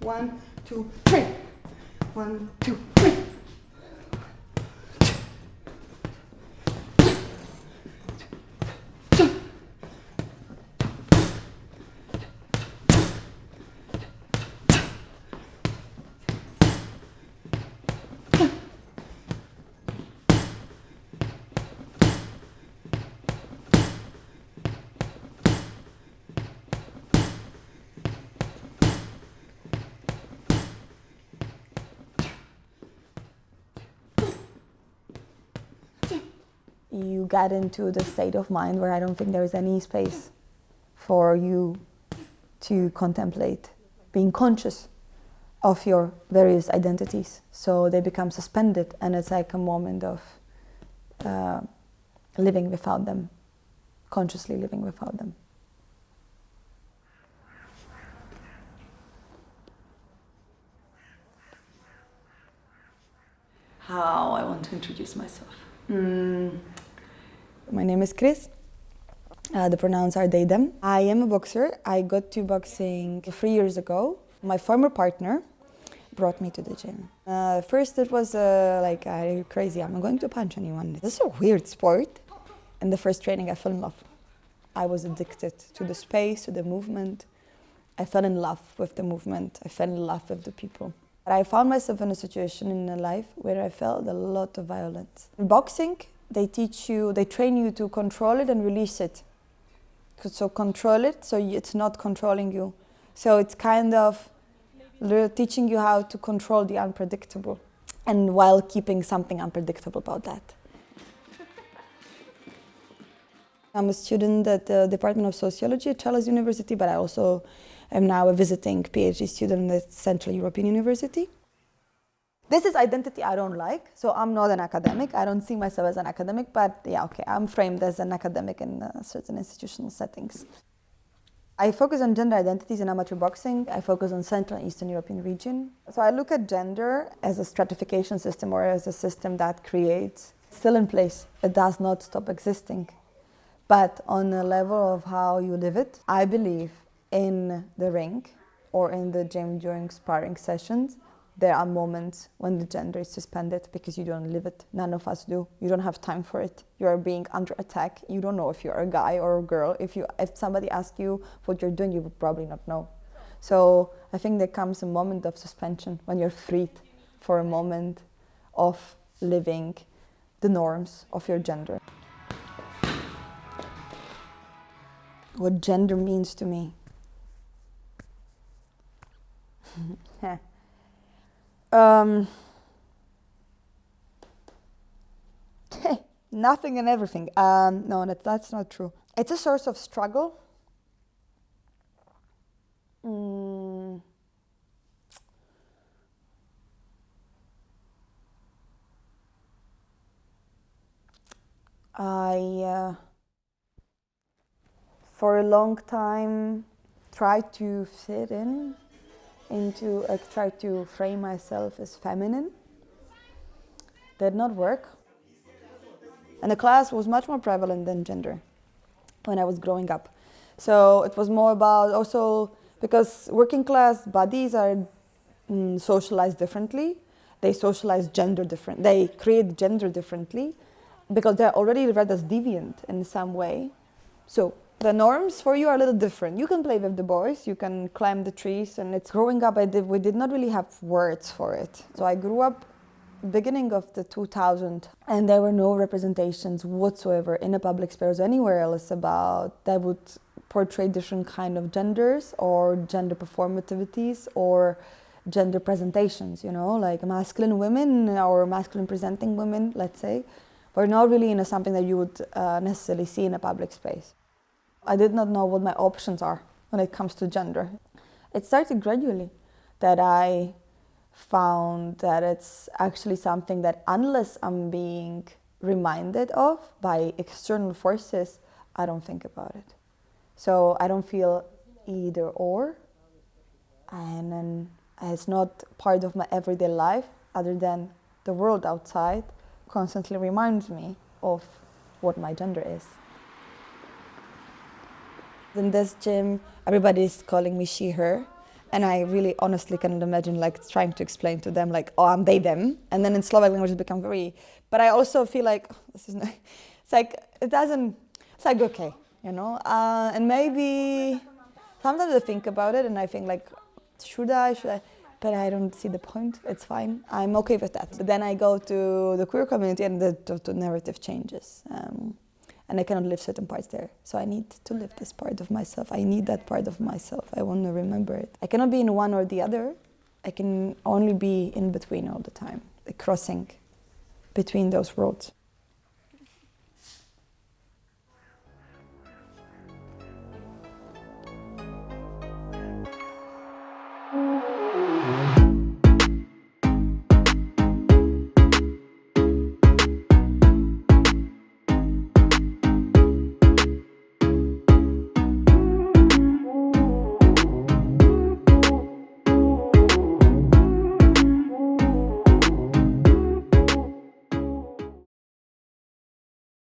1, 2, 3. 1, 2, 3. You get into the state of mind where I don't think there is any space for you to contemplate, being conscious of your various identities. So they become suspended, and it's like a moment of living without them, consciously living without them. How I want to introduce myself. My name is Kris. The pronouns are they, them. I am a boxer. I got to boxing 3 years ago. My former partner brought me to the gym. First it was like, are you crazy? I'm not going to punch anyone. This is a weird sport. In the first training I fell in love. I was addicted to the space, to the movement. I fell in love with the movement. I fell in love with the people. But I found myself in a situation in life where I felt a lot of violence. In boxing, they train you to control it and release it. So control it, so it's not controlling you. So it's kind of teaching you how to control the unpredictable, and while keeping something unpredictable about that. I'm a student at the Department of Sociology at Charles University, but I also am now a visiting PhD student at Central European University. This is identity I don't like, so I'm not an academic. I don't see myself as an academic, but yeah, okay, I'm framed as an academic in certain institutional settings. I focus on gender identities in amateur boxing. I focus on Central and Eastern European region. So I look at gender as a stratification system, or as a system that creates, still in place. It does not stop existing. But on a level of how you live it, I believe in the ring or in the gym during sparring sessions, there are moments when the gender is suspended because you don't live it. None of us do. You don't have time for it. You are being under attack. You don't know if you're a guy or a girl. If somebody asks you what you're doing, you would probably not know. So I think there comes a moment of suspension when you're freed for a moment of living the norms of your gender. What gender means to me. Nothing and everything. No, that's not true. It's a source of struggle. I, for a long time, tried to fit tried to frame myself as feminine. Did not work. And the class was much more prevalent than gender when I was growing up. So it was more about also, because working class bodies are socialized differently. They socialize gender different. They create gender differently because they're already read as deviant in some way. So the norms for you are a little different. You can play with the boys, you can climb the trees, and it's growing up, we did not really have words for it. So I grew up beginning of the 2000s, and there were no representations whatsoever in the public space or anywhere else that would portray different kind of genders or gender performativities or gender presentations, like masculine women or masculine presenting women, let's say, were not really something that you would necessarily see in a public space. I did not know what my options are when it comes to gender. It started gradually, that I found that it's actually something that unless I'm being reminded of by external forces, I don't think about it. So I don't feel either or, and then it's not part of my everyday life other than the world outside constantly reminds me of what my gender is. In this gym, everybody is calling me she, her, And I really honestly cannot imagine like trying to explain to them like, oh, I'm they, them. And then in Slovak language it become very, but I also feel like, oh, this is not, it's like, it doesn't, it's like, okay, you know? And maybe sometimes I think about it and I think like, should I? But I don't see the point, it's fine. I'm okay with that. But then I go to the queer community and the narrative changes. And I cannot live certain parts there. So I need to live this part of myself. I need that part of myself. I want to remember it. I cannot be in one or the other. I can only be in between all the time, like crossing between those roads.